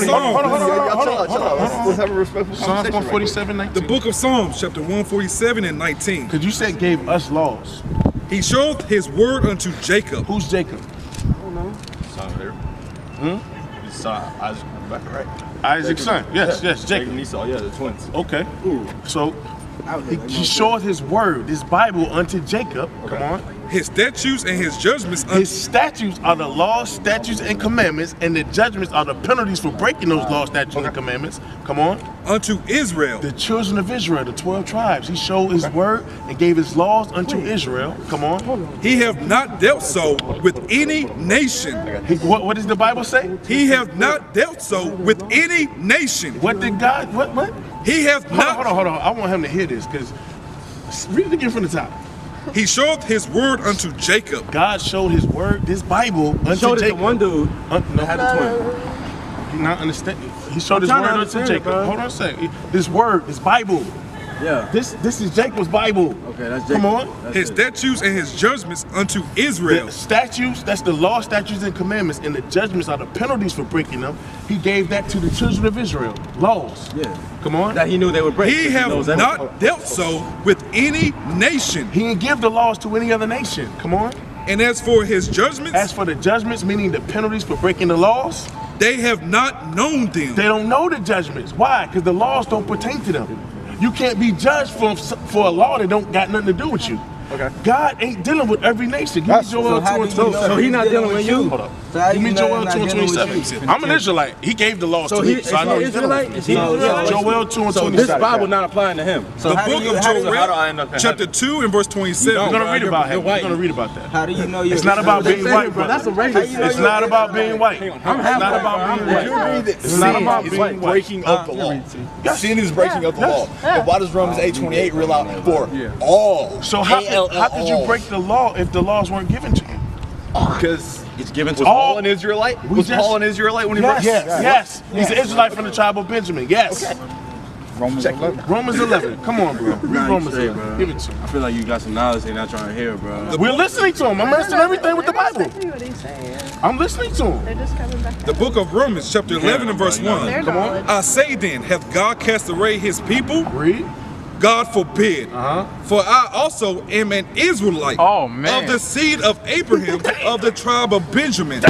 of Psalms. Let's have a respectful Psalms conversation. 147, 19. The book of Psalms, chapter 147 and 19. Because you said gave us laws. He showed his word unto Jacob. Who's Jacob? I don't know. Son there. His son, Isaac, Rebecca, right? Isaac's son. Yes, Jacob Jacob. and Esau, yeah, the twins. Okay. So he showed his word, his Bible unto Jacob. Come on. His statutes and his judgments His statutes are the laws, statutes, and commandments, and the judgments are the penalties for breaking those laws, statutes, and commandments. Come on. unto Israel. The children of Israel, the 12 tribes. He showed his word and gave his laws unto Israel. Come on. He have not dealt so with any nation. What does the Bible say? He have not dealt so with any nation. What did God, what? He have not. Hold on. I want him to hear this, because read it again from the top. He showed his word unto Jacob. God showed his word, this Bible, unto Showed it Jacob. to one dude No, that had a twin. you not understand. He showed his trying word to unto understand, Jacob. bro. Hold on a second. This word, this Bible. Yeah. This is Jacob's Bible. Okay, that's Come Jacob. on. That's His it. statutes and his judgments unto Israel. The statutes, that's the law, statutes, and commandments, and the judgments are the penalties for breaking them. He gave that to the children of Israel. Laws. Yeah. Come on. That he knew they would break. He have knows not dealt so with any nation. He didn't give the laws to any other nation. Come on. And as for his judgments, As for the judgments, meaning the penalties for breaking the laws, they have not known them. they don't know the judgments. Why? Because the laws don't pertain to them. You can't be judged for a law that don't got nothing to do with you. Okay. God ain't dealing with every nation. Give me Joel 2 and 27. So he not dealing with you. Hold up. So how Give me you know Joel he's 2 not and dealing with 27. I'm an Israelite. He gave the laws So to he me, is so I know he he's dealing Israelite? with Is me. he Israelite? Joel 2 and So 27. this Bible not applying to him. So The how book do you, of how do you, Joel, How do I end up in chapter 2 and verse 27. We're gonna read You're- about him. you're We're white. gonna read about that. how do you know you're It's not about being white, bro. brother. That's a racist. It's not about being white. I'm half It's not white, about bro. being white. It's not about It's being like white. breaking of the law. Sin is breaking of the law. But why does Romans 8:28 reel out for all? So how ALL could you break the law if the laws weren't given to you? Because It's given to was all- Paul an Israelite? We Was just- Paul an Israelite when he Yes, wrote? yes. He's an Israelite from the tribe of Benjamin. Yes. Romans 11. Romans 11. Come on, bro. Read Nah, you Romans straight, 11. bro. Give it to him. I feel like you got some knowledge they're not trying to hear, bro. We're listening to him. I'm answering everything with the Bible. Exactly what he's saying. I'm listening to him. They're just coming back. The book of Romans, chapter 11 and verse 1. Their Come on. knowledge. I say then, hath God cast away his people? Read. God forbid. For I also am an Israelite Oh, man. of the seed of Abraham of the tribe of Benjamin.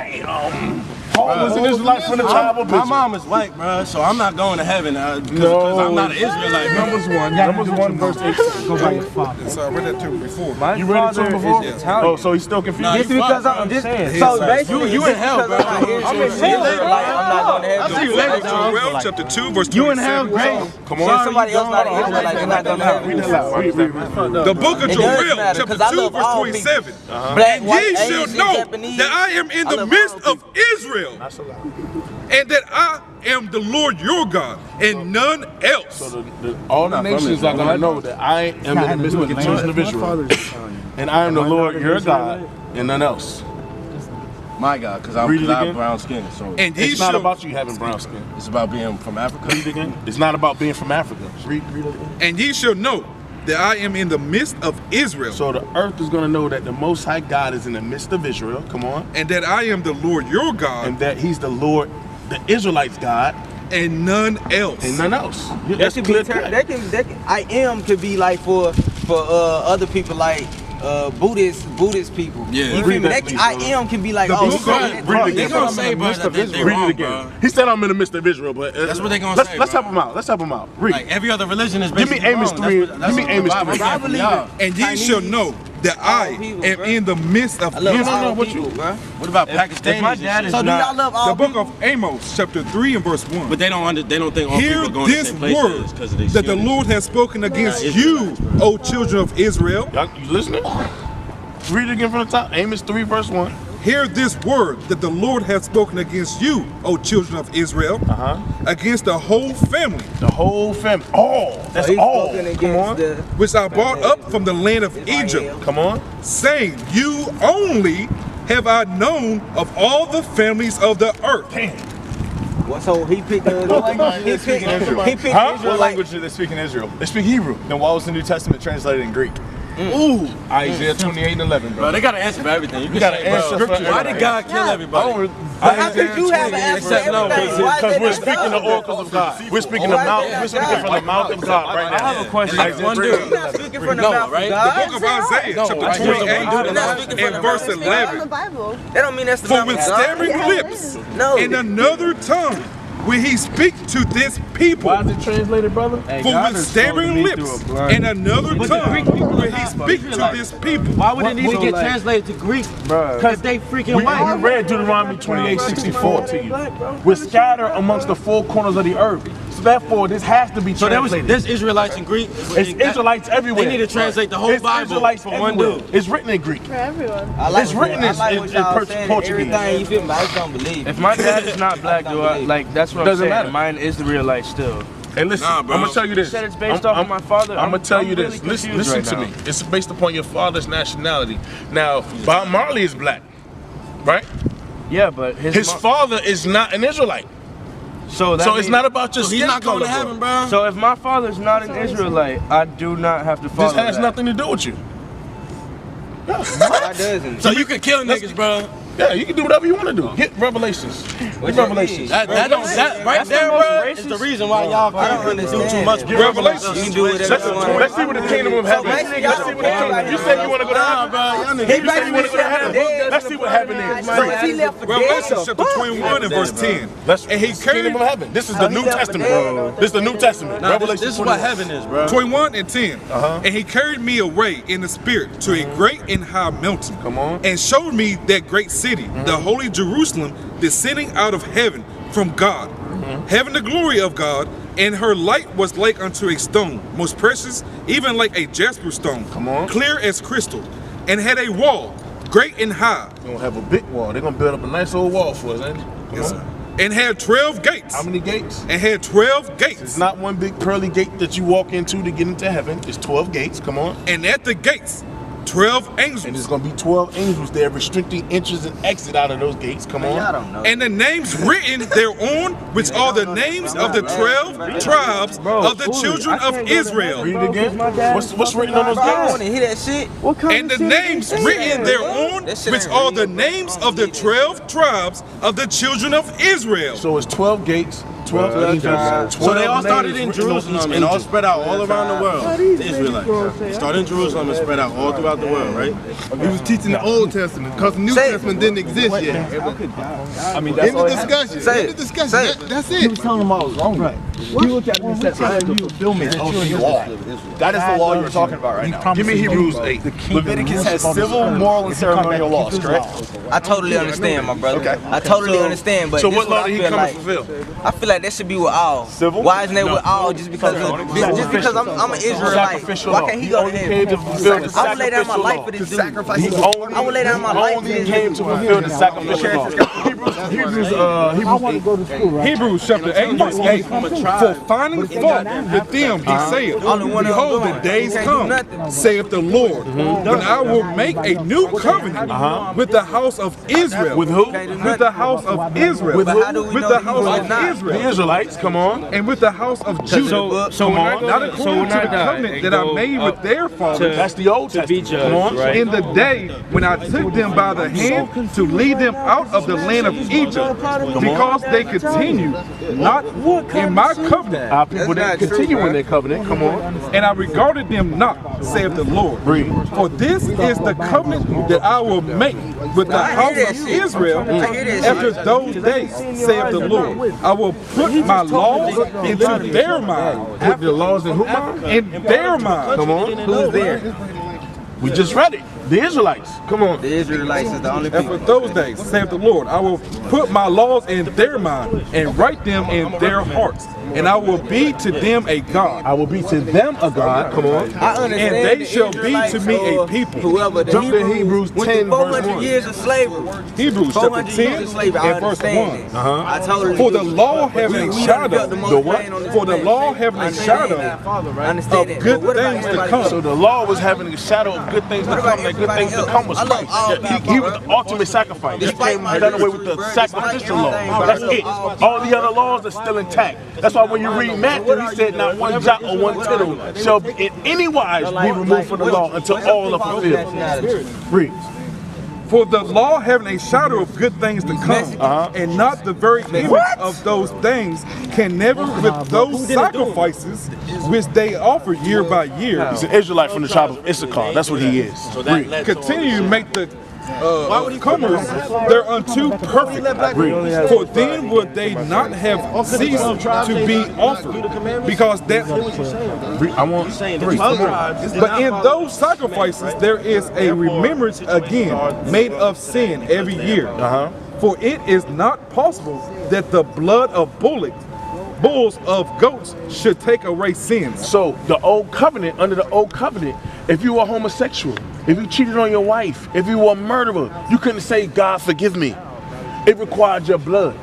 Paul was an Israelite from the tribe of My Benjamin. mom is white, bro, so I'm not going to heaven because I'm not an Israelite. bro. Numbers 1. Numbers 1 verse 18. go by your father? So I read that to you before. You read it to him before? is Oh, so he's still confused? Nah, Just you because fuck, I'm bro. just so basically You in just hell, because bro. I'm not here, I'm so in it's hell, like, bro. I'm not going to heaven. I'll see you later, John. Joel, chapter 2, verse 27. You in hell, great. Come If on. somebody else not an Israelite, they're not going to heaven. Read it loud. Read. The book of It Joel, does matter, chapter 'cause I 2, love verse all 27. Black, And white, ye shall Asian, know Japanese. that I am in I the love midst all of Israel, That's a lie. and that I am the Lord your God, and none else. So all the nations are going to know that I am in the midst of the children of Israel. And I am the Lord your God and none else. My God, because Read it I have again. brown skin, so And ye It's not shall, about you having brown skin. it's about being from Africa. Read it again. It's not about being from Africa. Read it again. and ye shall know that I am in the midst of Israel, So the earth is going to know that the Most High God is in the midst of Israel. Come on. and that I am the Lord your God, And that he's the Lord, the Israelites' God, and none else. and none else. That That's could clear be cut. that can I am could be like for other people like Buddhist people. Yeah. You feel Read me? that, That please, I brother. am can be like The oh book shit, of- that- read it They again. gonna say, bro, that they Read wrong, it again. bro. He said I'm in the midst of Israel, but That's what they gonna let's, say, Let's bro. help him out. Let's help him out. Read. Like every other religion is Give me basically Amos wrong. 3. That's what Give me the Amos Bible 3. got from y'all. And ye shall know that I people, am bro. in the midst of I love Israel. all what people, you- bro. What about Pakistanis? my and dad shit? is So do y'all love all The book people? of Amos, chapter 3 and verse 1. But they don't think all Hear people are going to the this same places word because of their that the skin. Lord has spoken against Nah, you, Israelites, bro. O children of Israel. Y'all, you listening? Read it again from the top. Amos 3 verse 1. Hear this word that the Lord has spoken against you, O children of Israel, against the whole family, The whole family. All. That's He's all. spoken Come on. against the which I brought up from the land of Egypt, Come on. saying, you only have I known of all the families of the earth. So he picked the Israel? he picked Huh? What Israelite. language do they speak in Israel? They speak Hebrew. Then why was the New Testament translated in Greek? Ooh, Isaiah 28:11, bro. Bro, they got an answer for everything. You got an answer for Why did God kill everybody? How could you have an answer for everything? Because we're speaking the oracles of God. We're speaking the mouth. We're speaking from the mouth of God right now. I have a question. You're not speaking from the mouth of The God. book of Isaiah, chapter 28, and verse 11. Bible. That don't mean that's the For mouth with of God. stammering lips No. and another tongue will he speak to this people. Why is it translated, brother? For with stammering lips and another tongue will he speak to this people. Why would it need to get translated to Greek? Because they freaking We white. read Deuteronomy 28:64 to you. We're scattered amongst the four corners of the earth. So therefore, this has to be So translated. there's Israelites in Greek. It's Israelites everywhere. They need to translate the whole It's Bible Israelites for one everywhere. dude. It's written in Greek. For everyone. I like It's written I like in what y'all saying, Portuguese. everything, you feel me? I just don't believe it. If my dad is not black, though, like that's what I'm Doesn't saying. matter. Mine is the real life still. Hey, listen, Nah, bro. I'm gonna tell you this. You said it's based off of my father. I'm gonna tell you really this. Listen confused to right me. It's based upon your father's nationality. Now, Bob Marley is black, right? Yeah, but His father is not an Israelite. so It's not about your So skin he's not going color, to bro. heaven, bro. So if my father's not an Israelite, I do not have to follow This has that. nothing to do with you. Why doesn't? So you can kill niggas, bro. Yeah, you can do whatever you want to do. Hit Revelations. Hit Revelations. That right there, bro, is the reason why y'all can't do too much. Revelations. You can do whatever you want. Let's see what the kingdom of heaven is. basically, Let's see what the kingdom. You said you want to go to heaven, bro. Y'all You niggas. said you want to go to heaven. Let's see what heaven is. So if he left for Revelation dead, chapter 21 and verse 10. And he It's the kingdom carried of heaven. This is the New Testament, bro. This is the New Testament. Nah, Revelation. this is what heaven is, bro. 21 and 10. And he carried me away in the spirit to a great and high mountain. Come on. And showed me that great city, the holy Jerusalem, descending out of heaven from God. Having the glory of God, and her light was like unto a stone, most precious, even like a jasper stone. Come on. Clear as crystal, and had a wall, great and high, They're gonna have a big wall. They're gonna build up a nice old wall for us, ain't they? Come on. and had 12 gates. How many gates? And had 12 gates. It's not one big pearly gate that you walk into to get into heaven. It's 12 gates. Come on. And at the gates, 12 angels. And there's gonna be 12 angels there restricting entrance and exit out of those gates. Come on. I don't know. And the names written thereon, which are the names of the 12 tribes of the children of Israel. Read it again. What's written on those I don't want gates? to hear that shit. And the names written thereon, which are the names of the 12 tribes of the children of Israel. So it's 12 gates, 12 angels. So they all 12 started names in written on each Jerusalem and all angel. spread out all around the world. The Israelites. They started in Jerusalem and spread out all throughout the world, right? He was teaching the Old Testament because the New Say it. Testament didn't exist yet. I mean, In the discussion. Say In it. the discussion. Say it. That's it. telling them I was wrong. Right. You looked at it and said, I have to fulfill me the law. That is the law you're talking about right now. Give me Hebrews 8. Leviticus has civil, moral, and ceremonial laws, correct? I totally understand, my brother. Okay. I totally understand, but So this what law I did he feel come like. and fulfill? I feel like that should be with all. Civil? Why isn't that with all? Just because I'm an Israelite. Sacrificial Why law. can't he He go to only came heaven? to fulfill the I would lay down my sacrificial life law. for this dude. I would lay down my life for only this came dude. to fulfill the sacrificial law. Hebrews 8. Hebrews chapter 8 verse 8. For finding fault with them, he saith, Only one of them Behold, the going. days Can't do come, nothing. saith the Lord, when I will make a new covenant with the house of Israel. With who? With the house of Israel. With But how do we With know the that he was house not? of The Israel. Israelites, come on. And with the house of Judah. So when I go Not to- according so when to I the die covenant and that I go made with up their fathers. That's the Old to be Testament. Come on. judged, right? In the day when I took them by the hand to lead them out of the land of Egypt, because they continued not in my covenant, Our people That's didn't not continue true, in their covenant. Come on. and I regarded them not, saith the Lord. Read. For this is the covenant that I will make with the I hear house that of shit. Israel I hear that after shit. those days, saith the Lord. I will put my laws into their mind. Put the laws in who mind? In their mind. Come on. Who's there? We just read it. The Israelites. Come on. The Israelites is the only After people. those days, saith the Lord, I will put my laws in their mind and write them in their hearts. And I will be to them a God. I will be to them a God. Come on. I understand. And they the shall be to Israelites me a or people. Whoever the Jump to Hebrews went 10 through verse 400 1. years of slavery. Hebrews chapter 400 10 years of slavery. I and verse 1. understand that. I totally For the do. law having a We shadow, felt the most pain on this for the planet. law having I a understand shadow that. I understand of that. good But what about things to everybody come. else? So the law was having a shadow of good things to come, that good things to come was Christ. He was the ultimate sacrifice. He came and done away with the sacrificial law. That's it. All the other laws are still intact. That's why when you read Matthew, he said not one jot or one tittle shall in any wise be removed from the law until all are fulfilled. Read. For the law having a shadow of good things to come, and not the very image of those things, can never, with those sacrifices which they offer year by year, He's an Israelite from the tribe of Issachar. That's what he is. continue to make the comers thereunto perfect. For then would they not have ceased to be offered, because that. I want 3. But in those sacrifices there is a remembrance again made of sin every year. For it is not possible that the blood of bulls of goats should take away sins. So the old covenant, under the old covenant, if you were homosexual, if you cheated on your wife, if you were a murderer, you couldn't say, God forgive me. It required your blood.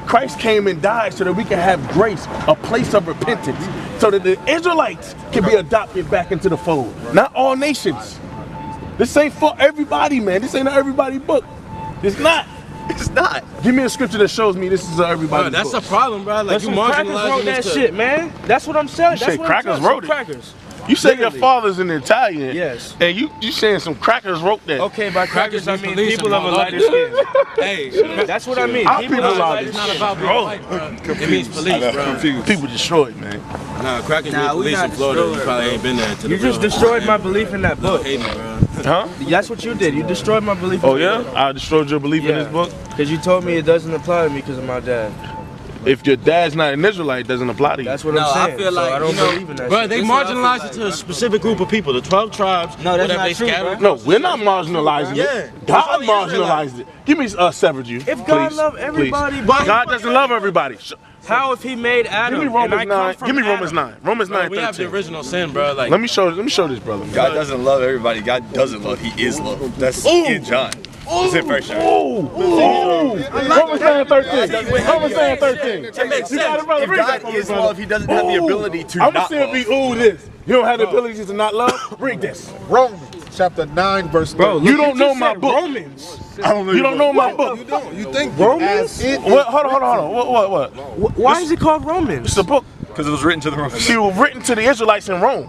Christ came and died so that we can have grace, a place of repentance, so that the Israelites can be adopted back into the fold. Not all nations. This ain't for everybody, man. This ain't an everybody book. It's not. It's not. Give me a scripture that shows me this is everybody. That's a problem, bro. Like, you marginalizing that this shit, man. That's what I'm saying. You That's say what crackers I'm saying. wrote it. Crackers. You say your father's an Italian. Yes. And you saying some crackers wrote that. Okay, by crackers I mean people of a lighter lighter skin. Hey, That's what I mean. Our People people of a are lighter it's not skin. about being white, bro. It means police, bro. People destroyed, man. Nah, crackers mean Nah, we police in not Florida. You destroyed, probably ain't been there. You just destroyed my belief in that book. Hate me, bro. Huh? That's what you did. You destroyed my belief. Oh yeah? I destroyed your belief in this book? Because you told me it doesn't apply to me because of my dad. If your dad's not an Israelite, it doesn't apply to you. That's what No, I'm I saying. feel like, so I don't you know, believe in that Bro, shit. they marginalized it to a specific group of people, the 12 tribes. No, that's whatever not they true, scattered. bro. No, we're not marginalizing Yeah. it. God marginalized it. Give me severed you. If God please, loved everybody, please. why- God doesn't love everybody. How if he made Adam? Give me and I Romans come 9. from Give me Adam? Romans 9. Romans Bro, 9, we have the 13. original sin, bro. Like, Let me show this brother. God doesn't love everybody. God doesn't love. He is love. That's in John. That's it, first shot. Ooh! Romans 9, 13. Romans 9, 13. It makes You got sense. it, brother. If Read that God for me, is brother. love, he doesn't have the ability to I'm gonna not say it love. be ooh this. You don't have the ability to not love? Read this. Romans chapter 9 verse 30. You don't know my book. Romans. I don't know You don't know my book. You don't. You think Romans? it What? Hold on. What? Why is it called Romans? It's a book. Because it was written to the Romans. She was written to the Israelites in Rome.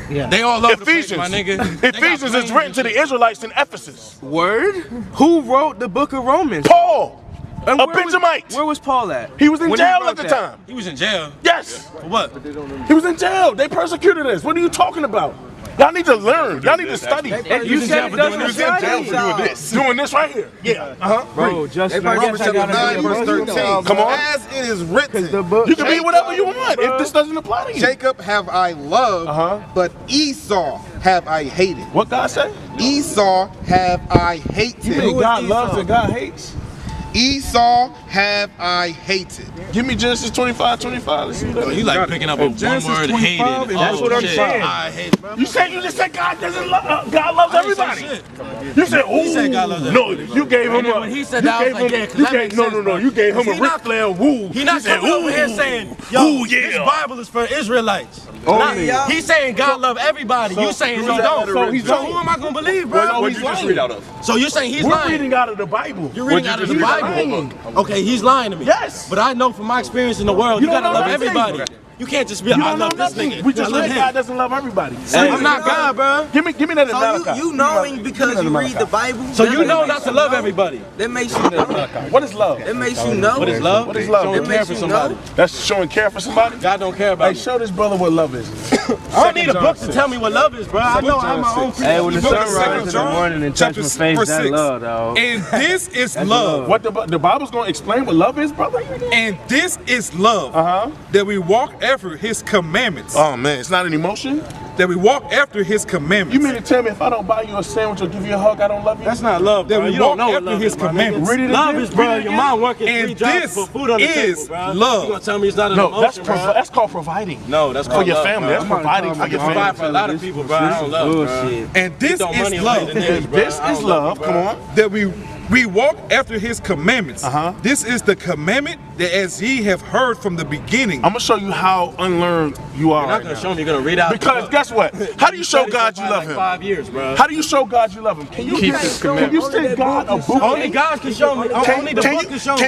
they all love Ephesians. the faith, my nigga. They got Ephesians is planes written and to the shit. Israelites in Ephesus. Word? Who wrote the book of Romans? Paul, And a where was- Benjamite. Where was Paul at? He was in When jail wrote at the that? time. He was in jail. Yes, For what? he was in jail. They persecuted us. What are you talking about? Y'all need to learn. Y'all need to study. And you said it doesn't apply. Doing this right here. Yeah. Bro, just Romans chapter 9 verse 13. Come on. As it is written, the book. You can be whatever you want if this doesn't apply to you. Jacob have I loved, but Esau have I hated. What God say? Esau have I hated. God loves and God hates. Esau have I hated. Give me Genesis 25:25. Let's see Bro, you like picking up on one Genesis word, 25, hated. and that's what I'm shit. saying. I hate, bro. You just said God doesn't love. God loves I didn't say everybody. shit. You said, "Oh, He said God loves no." everybody, bro. You gave him And then a. when he said you that, I was gave like, him- yeah, 'cause you that gave- makes no, sense, no, no. bro. You gave him a He Ric not- Flair woo. He not said, coming over here "Ooh." saying, yo, Ooh, yeah. this Bible is for Israelites. Only. He's saying God love everybody. You saying he don't. So he's So who am I gonna believe, bro? Well, What he's did you just lying. read out of? So you're saying he's We're lying. reading out of the Bible. You're reading out of the Bible. Okay, he's lying to me. Yes. But I know from my experience in the world, you don't gotta know love nothing. everybody. You can't just be You I don't know love this nothing. nigga. We just I love read him. God doesn't love everybody. I'm not God, bro. Give me that in So Malachi. you knowing because you read the Bible. So that you know makes not to you love know. everybody. That makes you know. What is love? That makes you know. What is love? What is love? Showing It care makes for you somebody. know. That's showing care for somebody. God don't care about Hey, me. show this brother what love is. I don't need a book to tell me what love is, bro. I know I have my own Hey, when the Book of sun rises in the John, morning and touch chapter my face, verse that 6. love, dog. And this is love. What the Bible's gonna explain what love is, brother? And this is love. That we walk after his commandments. Oh man, it's not an emotion. That we walk after his commandments. You mean to tell me if I don't buy you a sandwich or give you a hug, I don't love you? That's not love, That bro. we You don't walk know what after love his is, my nigga. commandments. Read it Love again. is, bro, your mom working And 3 jobs this to put food on the is table, bro. love. You gonna tell me it's not an No, emotion, bro? that's called providing. No, that's For called your love, family. bro. That's providing for your I provide family. for a lot of people, bro. I don't love, bro. Bullshit. And this Throw money is away love. to niggas, bro. This I is don't love. you, Come bro. on. That we We walk after his commandments. This is the commandment that as ye have heard from the beginning. I'm gonna show you how unlearned you are. You're not gonna show me. You're gonna read out. Because guess what? How do you show God you love him? 5 years, bro. How do you show God you love him? Can you Can you send God a bouquet? Only God can show me. Only the book can show me.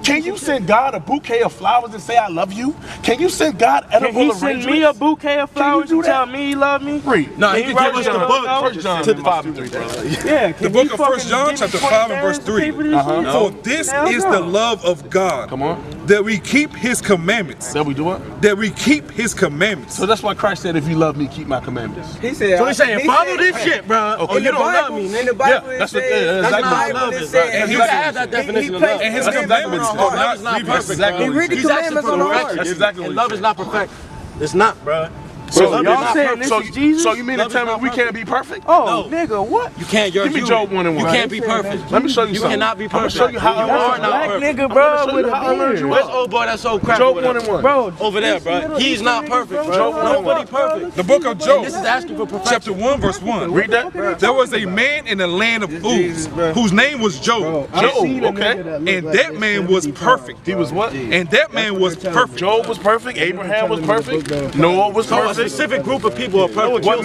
Can you send God a bouquet of flowers and say I love you? Can you send God edible arrangements? Can he send me a bouquet of flowers and tell me he love me? Read. No, he can give us the book. 1 John 5:3, brother. Yeah, The book of 1 John chapter 5 and verse 3. For this is the love of God. Come on. That we keep his commandments. That we do what? That we keep his commandments. So that's why Christ said, if you love me, keep my commandments. He said, So he's saying, follow this shit, bro. Okay. Oh, you don't love me. In the Bible, Yeah, that's it what- says, that's That's not exactly how love it is, bro. says- And you gotta have that definition of love. And his He commandments placed are Love not is not grievous. perfect, bro. He read the He's asking commandments for on the perfection. heart. That's exactly what And he love said. is not perfect. It's not, bro. So Love is y'all not saying perfect. this is Jesus? So you mean to Love is tell me not we perfect. can't be perfect? Oh, nigga, what? You can't. You're Give me human. Job 1 and 1. You can't be perfect. Let me show you something. cannot be I'm gonna perfect. show you how You I are learned. not Black perfect. nigga, bro, show with you a how I learned you beard. Where's old boy that's so crack Job over 1 there? and 1. Bro, Over there, bro. He's not perfect, bro. Nobody perfect. The book of Job, This is asking for perfection. chapter 1, verse 1. Read that. There was a man in the land of Uz whose name was Job. Job, okay. And that man was perfect. He was what? And that man was perfect. Job was perfect. Abraham was perfect. Noah was So a perfect. specific group of people are perfect. What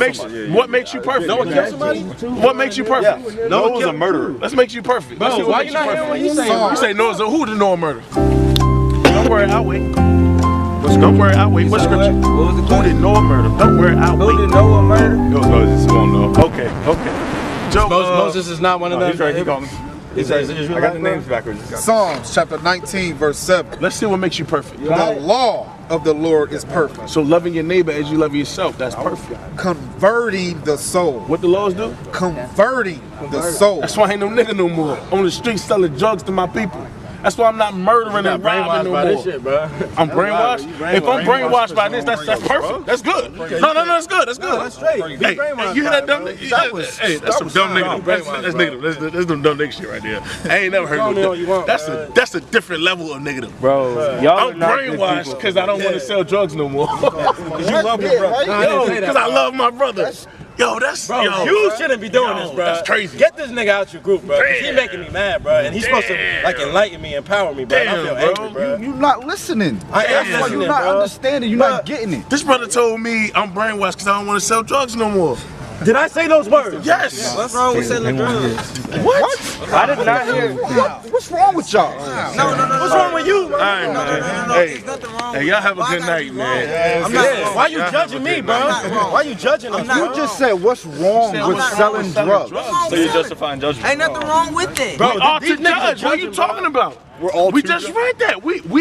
makes you perfect? Noah killed somebody? What makes you perfect? Noah was a murderer. Let's make you perfect. Let's see Bro, what why makes you not hearing what he's saying? You say Noah's who did Noah murder? Don't worry, I'll wait. Don't worry, I'll wait. What scripture? What was the Who question? did Noah murder? Don't worry, I'll Who wait. did Noah murder? Moses won't know. Okay. Job, Moses is not one of them. He's right, he called him. He says I got the Israelite, names bro. backwards. Psalms chapter 19 verse 7. let's see what makes you perfect. The law of the Lord is perfect, So loving your neighbor as you love yourself, that's perfect. converting the soul. What the laws do? Converting the soul. That's why I ain't no nigga no more. On the street selling drugs to my people. That's why I'm not murdering and robbing no by more. this shit, bro. I'm brainwashed. If I'm brainwashed by this, that's perfect. That's good. No, that's good. That's good. That's straight. Be Hey, brainwashed you hear that by it, dumb bro. nigga? Hey, that's some dumb nigga. That's negative. That's some dumb nigga shit right there. I ain't never heard Call me all no. you want, That's a different level of negative. Bro, y'all I'm brainwashed because I don't want to sell drugs no more. Because you love your brother. Because I love my brother. Yo, that's Bro, yo. you shouldn't be doing this, bro. That's crazy. Get this nigga out your group, bro. 'Cause he making me mad, bro. And he's supposed to like enlighten me, empower me, bro. And I feel Damn, angry, bro. bro. You're not listening. I am That's why listening, you're not bro. understanding. You're not getting it. This brother told me I'm brainwashed because I don't want to sell drugs no more. Did I say those words? Yes. What's wrong with selling drugs? What? I did not hear. What's wrong with y'all? No. What's wrong with you, man? All right, man. Hey, hey, y'all have a good night, man. I'm not. Yeah, why you judging me, bro? Why you judging us? You just said what's wrong with selling drugs. So you're justifying judgment. Ain't nothing wrong with it. Bro, We are these to niggas are judge. What are you judging, bro. talking about? We're all We too just judge. read that. We are the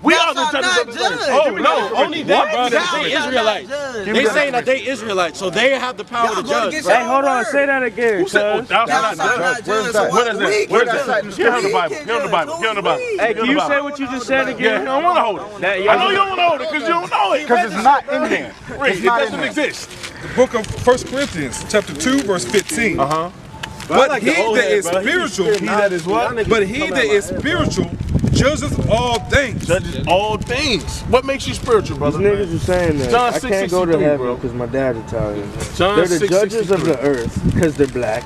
Y'all judges not of the earth. judge. Oh no, only them, bro. They Israelites. Judge. They saying that they Israelites, so they have the power to Y'all go judge. against bro. Hey, hold on, say that again, Who said? cuz. Oh, thou Y'all shalt not not judge. judge. Where's So that? Where is that? we Where is can that? judge. Get on the We Bible. can Get on the judge. Bible. Get on the Bible. Hey, can you Bible. say what you just said Yeah, again? you don't want to hold it. That I know y'all- you don't want to hold it because you don't know it. Because it's not in there. Read. It's It not in doesn't there. exist. The book of 1 Corinthians, chapter 2, verse 15. Bro, I But like he the old that head, is bro. He spiritual, be that is what? Y'all niggas but be he coming that out is like- spiritual judges all things. Judges all things. What makes you spiritual, These brother? niggas are saying that John I can't go to 6:63, heaven bro. because my dad's Italian. John They're the judges of 6:63. the earth because they're black.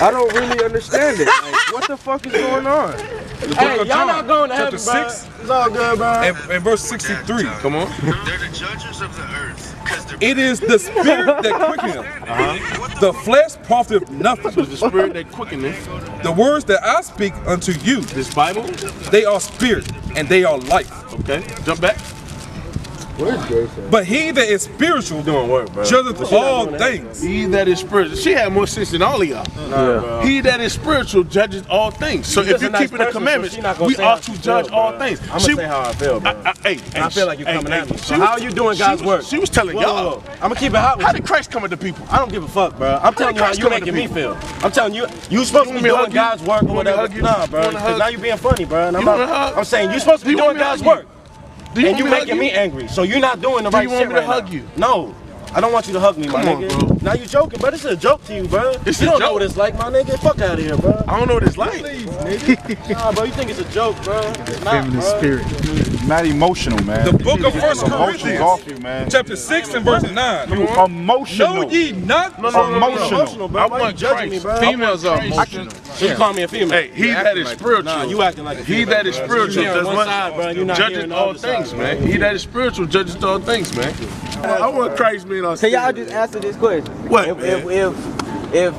I don't really understand it. Like, what the fuck is going on? The book Hey, of y'all John, not going to heaven, chapter bro. 6, It's all good, bro. and verse 63. Come on. They're the judges of the earth. It is the spirit that quickeneth. The flesh profiteth nothing. The spirit that quickeneth. The words that I speak unto you, This Bible. they are spirit and they are life. Okay. Jump back. Where's Day6? But he that is spiritual Doing work, bro. judgeth all things. He that is spiritual. She had more sense than all of y'all. Yeah. He that is spiritual judges all things. So She's if just you're a nice keeping the person, so commandments, she not gonna we say are how to she judge feel, all bro. things. I'm gonna say how I feel, bro. Hey, I feel like you're coming at me. So she how was- you doing she God's was- work? She was telling y'all. I'm gonna keep it hot with How you. did Christ come at the people? I don't give a fuck, bro. I'm telling you how Christ you come to making me people? feel. I'm telling you, you supposed to You be want me to doing hug you? God's work You or want me to whatever. hug you? Nah, You bro. wanna Because hug? now you being funny, bro. And You wanna hug? I'm saying you supposed to be Do you doing want me to God's hug you? work. Do you And want you me to hug making me angry. So you're not doing the Do right you shit want me to right hug now. you? No. I don't want you to hug me, my Come on, nigga. bro. Now you joking, but it's a joke to you, bro. It's you a don't know joke. what it's like, my nigga. Fuck out of here, bro. I don't know what it's like. Nah, bro, you think it's a joke, bro. It's not, bro. spirit. Not emotional, man. The book of 1 Emotions Corinthians, off you, man. chapter 6 and verse 9. Emotional. Know ye not? Emotional. Emotional, bro. I Why you want judging me, Christ. bro? Females are emotional. Shut So you call me a female? Hey, he that is spiritual. Nah, you acting like a female. He that is spiritual You're on one side, bro. You're not judges all things, man. He that is spiritual judges all things, man. I want Christ being on. Can y'all just answer this question? What? If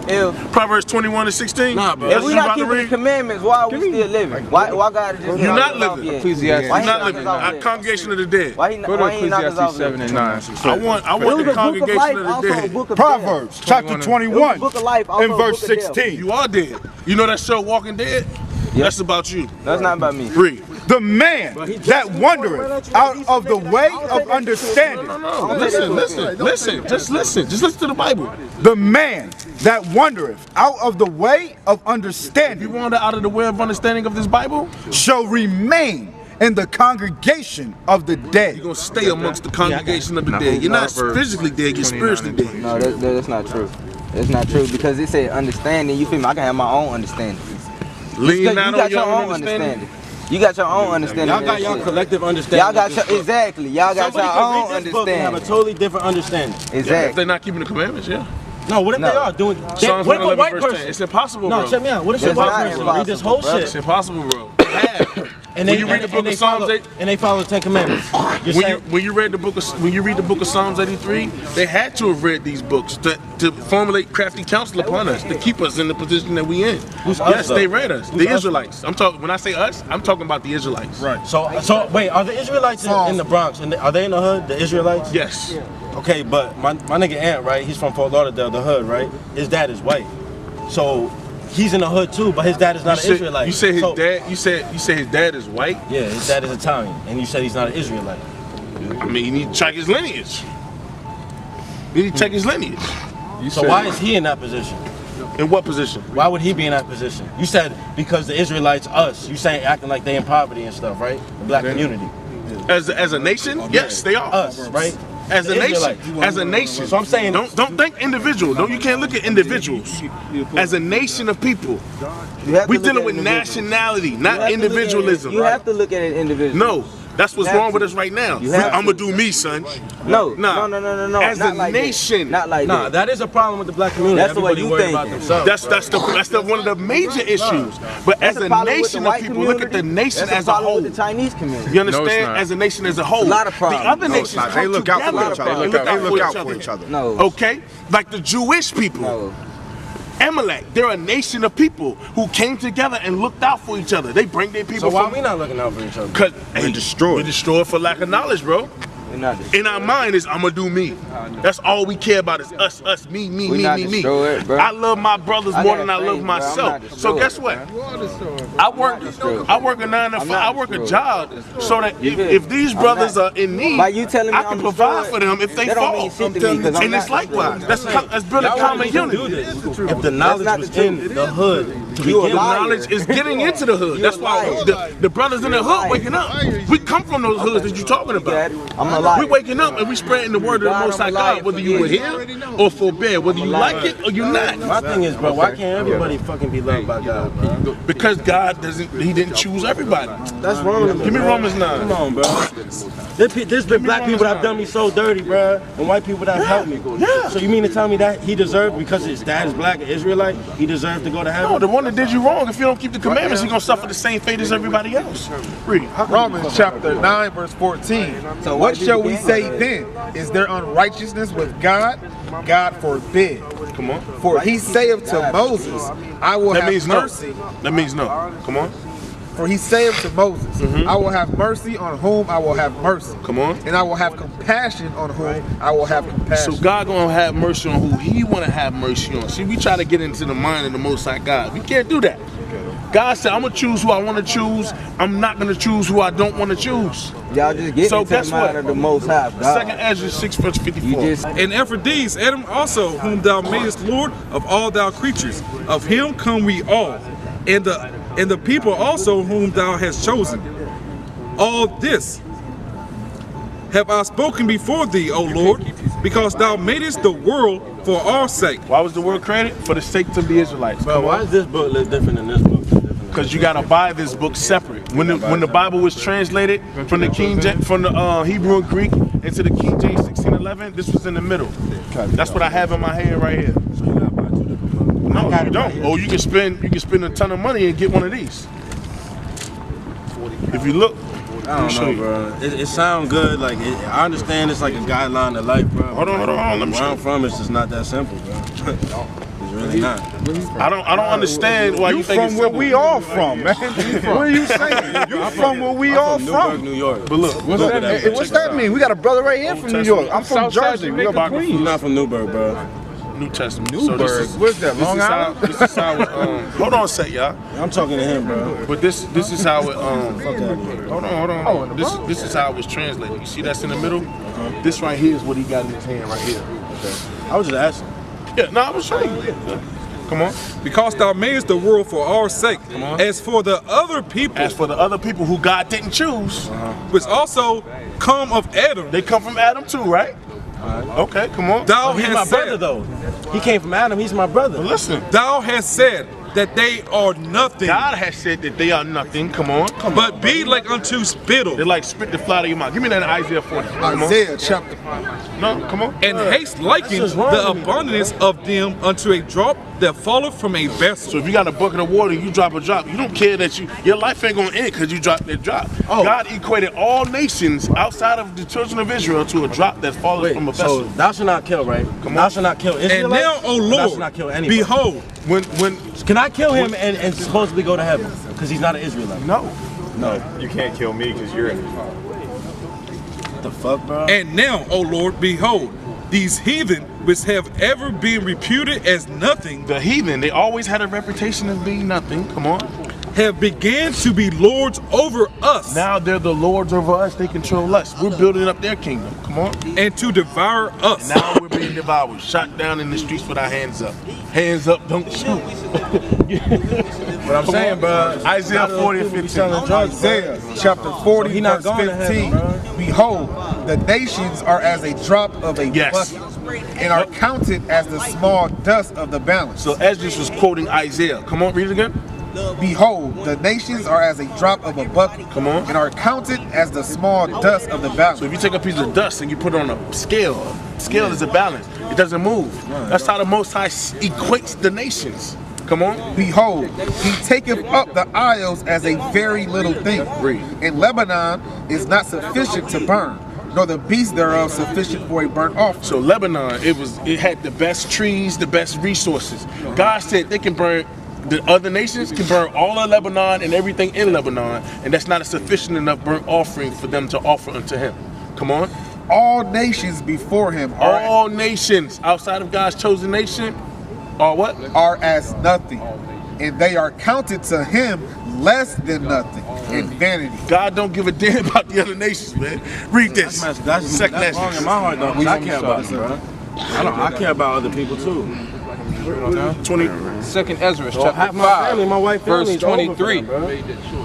Proverbs 21:16. Nah, bro. if we not keeping the commandments, why are we still living? Why God just You're not living. Ecclesiastes. Why You're he not knock living. us off Our then? congregation of the dead. Why he Go to ain't knock us off Ecclesiastes then? 7 and 9. I want It was the a book of congregation life, of the also a dead. book of Proverbs death. chapter It was a 21 book of life, also and a verse book of death. 16. You are dead. You know that show Walking Dead? That's about you. That's not about me. Read. The man that wandereth out of the way of understanding. No, listen. Just listen to the Bible. The man that wandereth out of the way of If you understanding wander out of the way of understanding of this Bible, shall remain in the congregation of the dead. you're going to stay amongst the congregation of the dead. You're not physically dead, you're spiritually dead. No, that's not true. That's not true because it said understanding. You feel me? I can have my own understanding. Lean You not got on your your own own understanding. You got your own understanding. Y'all of got that your shit. collective understanding. Y'all got your exactly. Y'all got Somebody your can own read this book and have a understanding. totally different understanding. Yeah, if Exactly. they're not keeping the commandments, yeah. No, what if No. they are doing? Psalms What if a 111 white verse 10. person? It's impossible, No, bro. check me out. What if a It's white not person read this whole impossible, shit? It's impossible, bro. And When you read the book of Psalms, and they follow the 10 Commandments. You're saying when you read the book of when you read the book of Psalms 83, they had to have read these books to formulate crafty counsel upon us to keep us in the position that we in. Who's us, Yes, though? they read us. Who's The us? Israelites. I'm talking. When I say us, I'm talking about the Israelites. right. So wait, are the Israelites in the Bronx? And are they in the hood? The Israelites? Yes. Okay, but my nigga Ant, right? He's from Fort Lauderdale, the hood, right? His dad is white, so he's in the hood too. But his dad is not an Israelite. You said his So- dad. You said his dad is white. Yeah, his dad is Italian, and you said he's not an Israelite. I mean, you need to check his lineage. You need to check his lineage. So why is he in that position? In what position? Why would he be in that position? You said because the Israelites, us. You saying acting like they in poverty and stuff, right? The black community. As a nation, yes, they are. Us, right? As a The nation, Israelites. as a nation. So I'm saying, Don't think individual. You can't look at individuals. As a nation of people, You have we to look dealing at with individuals. nationality, You not have to look at it- individualism. You have to look at it individually. No, that's what's You have wrong with to. us right now. You have I'ma to. do me, son. No. Nah. No. As Not a like that. nation. Not like nah, that. that is a problem with the black community. That's the way Everybody you worried about thinking. themselves. That's the one of the major issues. But That's as the a problem with nation the of white people, look at the community. nation That's the as a problem whole. with the Chinese community. You No, it's understand? not. As a nation as a whole. A lot of problems. The other No, nations They come look out for together. each other. They They look out for each other. No. Okay? Like the Jewish people. No. Amalek, they're a nation of people who came together and looked out for each other. They bring their So people why from we not looking out for each other? Cause We're destroyed. We're destroyed for lack of knowledge, bro. We're not In our mind is I'ma do me. That's all we care about is us, me, We not me. destroyed, bro. I love my brothers I more got than I love faith, bro. I'm myself. not So destroyed. guess what? I work a 9 to 5. I work a job so that if these brothers are in need, By you telling me I can I'm provide destroyed, for them if they that don't fall. mean shit to me, 'cause I'm And it's not likewise. destroyed. That's building Y'all common wouldn't even do unity. this if the knowledge not was the in truth. the hood to You a begin The liar. knowledge is getting into the hood. You That's a why liar. the brothers in the hood waking up. We come from those hoods that you're talking about. I'm a liar. We waking up and we spreading the word of the God, Most High I'm a liar God, whether for you were years. here or forbear, whether you like it or you're not. My thing is, bro, why can't everybody fucking be loved by God, bro? Because God He didn't choose everybody. That's wrong. Give me Romans 9. Come on, bro. There's been black people that have done me so dirty, bro, and white people that have helped me. Yeah. So you mean to tell me that he deserved, because his dad is black, an Israelite, he deserved to go to No, heaven? the one that did you wrong, if you don't keep the commandments, you're going to suffer the same fate as everybody else. Read. Romans chapter 9 verse 14. So What why shall did we you say cancel then? Is there unrighteousness with God? God forbid. Come on. For he saith to Moses, I will That have means no. mercy. That means no. Come on. For he saith to Moses, I will have mercy on whom I will have mercy. Come on. And I will have compassion on whom I will have compassion. So God gonna have mercy on who He wanna have mercy on. See, we try to get into the mind of the Most High God. We can't do that. God said, I'm gonna choose who I wanna choose. I'm not gonna choose who I don't wanna choose. Y'all just get So into the guess mind what? of the Most High God. 2 Ezra 6 verse 54. You just And after these, Adam also, whom thou madest Lord of all thou creatures, of him come we all, and the people also whom thou hast chosen. All this have I spoken before thee, O Lord, because thou madest the world for our sake. Why was the world created? For the sake of the Israelites. Bro, why does this book look different than this book? Because you gotta buy this book separate. When the Bible was translated from the Hebrew and Greek into the King James 1611, this was in the middle. That's what I have in my hand right here. I got it don't. Or you can spend a ton of money and get one of these. If you look, I don't know, bro. It sounds good. Like I understand it's like a guideline of life, bro. Hold on. Let me Where I'm from, it's just not that simple, bro. It's really not. I don't understand why you think it's from where simple. we all from, man. What are you saying? You from where we all from? New York. But look, What's that mean? We got a brother right here from New York. I'm from Jersey. You're not from Newburgh, bro. New Testament. Newburgh. Where's that? Long Island? This is how it, hold on a sec, y'all. I'm talking to him, bro. But this is how it hold on. This is how it was translated. You see that's in the middle? This right here is what he got in his hand right here. Okay. I was just asking. Yeah, no, I was showing you. Come on. Because thou madest the world for our sake. As for the other people who God didn't choose, which also come of Adam. They come from Adam too, right? Okay, come on. Thou he's hast my said, brother though. He came from Adam, he's my brother. But listen. Thou hast said that they are nothing. God has said that they are nothing. Come on. But be like unto spittle. They're like spit the fly out of your mouth. Give me that in Isaiah 40. Isaiah chapter. No, come on. And haste liken the abundance of them unto a drop that falleth from a vessel. So if you got a bucket of water, you drop a drop. You don't care that your life ain't gonna end because you drop that drop. God equated all nations outside of the children of Israel to a drop that falleth from a vessel. So thou shalt not kill, right? Thou shalt not kill Israelites. And now, O Thou Lord, shalt not kill anybody. behold, when can I kill him and supposedly go to heaven? Because he's not an Israelite. No. You can't kill me because you're in it. What the fuck, bro? and now, O Lord, behold, these heathen which have ever been reputed as nothing, the heathen, they always had a reputation of being nothing. Come on. have began to be lords over us. Now they're the lords over us. They control us. We're building up their kingdom. Come on. And to devour us. And now we're being devoured, shot down in the streets with our hands up. Hands up, don't shoot. But I'm saying, bro, Isaiah 40 and 15. Isaiah chapter 40, verse 15. Behold, the nations are as a drop of a bucket, and are counted as the small dust of the balance. So Esdras was quoting Isaiah. Come on, read it again. Behold, the nations are as a drop of a bucket, come on, and are counted as the small dust of the balance. So if you take a piece of dust and you put it on a scale is a balance. It doesn't move. That's how the Most High equates the nations. Come on. Behold, he taketh up the isles as a very little thing. And Lebanon is not sufficient to burn, nor the beasts thereof sufficient for a burnt offering. So Lebanon, it had the best trees, the best resources. God said they can burn, the other nations can burn all of Lebanon and everything in Lebanon, and that's not a sufficient enough burnt offering for them to offer unto him. Come on. All nations before him all nations outside of God's chosen nation are what? Are as nothing, and they are counted to him less than nothing in vanity. God don't give a damn about the other nations, man. Read this. That's wrong in my heart, though. I care about it, bro. I care about other people too. 2nd Ezra chapter 5, verse 23,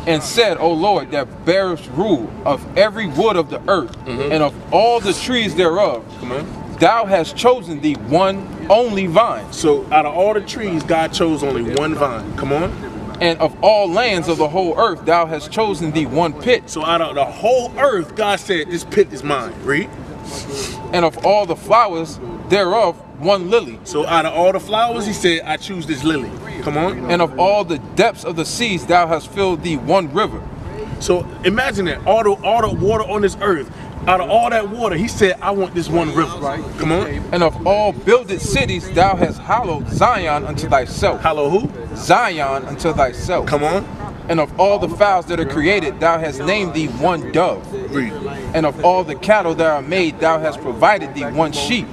and said, O Lord, that bearest rule of every wood of the earth, and of all the trees thereof, thou hast chosen thee one only vine. So out of all the trees, God chose only one vine. Come on. And of all lands of the whole earth, thou hast chosen thee one pit. So out of the whole earth, God said, this pit is mine. Read. And of all the flowers thereof, one lily. So out of all the flowers, he said, I choose this lily. Come on. And of all the depths of the seas, thou hast filled thee one river. So imagine that, all the water on this earth, out of all that water, he said, I want this one river. Right. Come on. And of all builded cities, thou hast hallowed Zion unto thyself. Hallow who? Zion unto thyself. Come on. And of all the fowls that are created, thou hast named thee one dove. Read. And of all the cattle that are made, thou hast provided thee one sheep.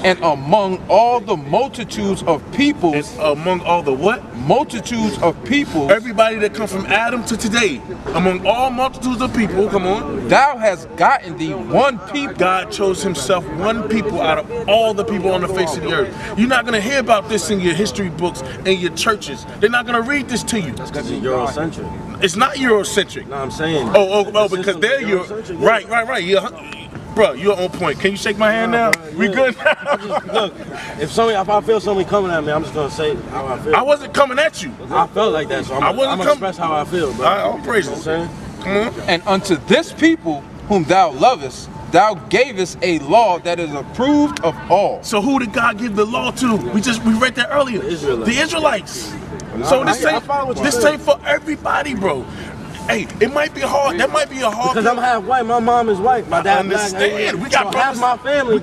And among all the multitudes of peoples, among all the what? Multitudes of people. Everybody that come from Adam to today, among all multitudes of people, come on. Thou hast gotten thee one people. God chose himself one people out of all the people on the face of the earth. You're not going to hear about this in your history books and your churches. They're not going to read this to you. That's because it's Eurocentric. It's not Eurocentric. No, I'm saying. Oh, because they're right. Bro, you're on point. Can you shake my hand now? We good now? Look, if I feel somebody coming at me, I'm just gonna say how I feel. I wasn't coming at you. I felt like that, so I'm gonna express how I feel, bro. I'll praise you. Come on. And unto this people whom thou lovest, thou gavest a law that is approved of all. So who did God give the law to? We read that earlier. The Israelites. So this ain't for everybody, bro. Hey, it might be hard. That might be a hard. Because I'm half white. My mom is white. My dad black. We got so brothers. Half my family, we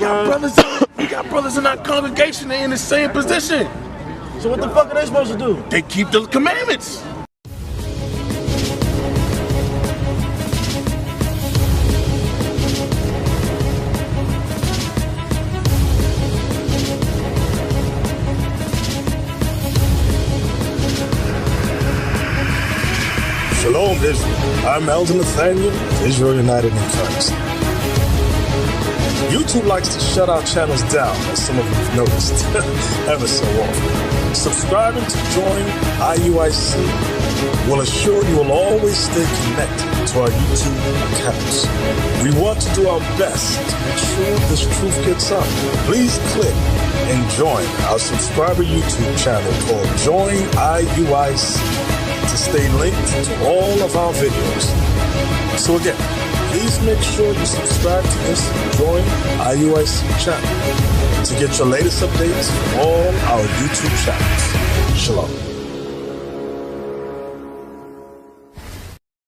got brothers in our congregation. They're in the same position. So what the fuck are they supposed to do? They keep the commandments. Shalom, Israel. I'm Elder Nathaniel, Israel United in Christ. YouTube likes to shut our channels down, as some of you have noticed, ever so often. Subscribing to join IUIC will assure you will always stay connected to our YouTube accounts. We want to do our best to make sure this truth gets out. Please click and join our subscriber YouTube channel called Join IUIC to stay linked to all of our videos. So again, please make sure you subscribe to this Join IUIC channel to get your latest updates from all our YouTube channels. Shalom.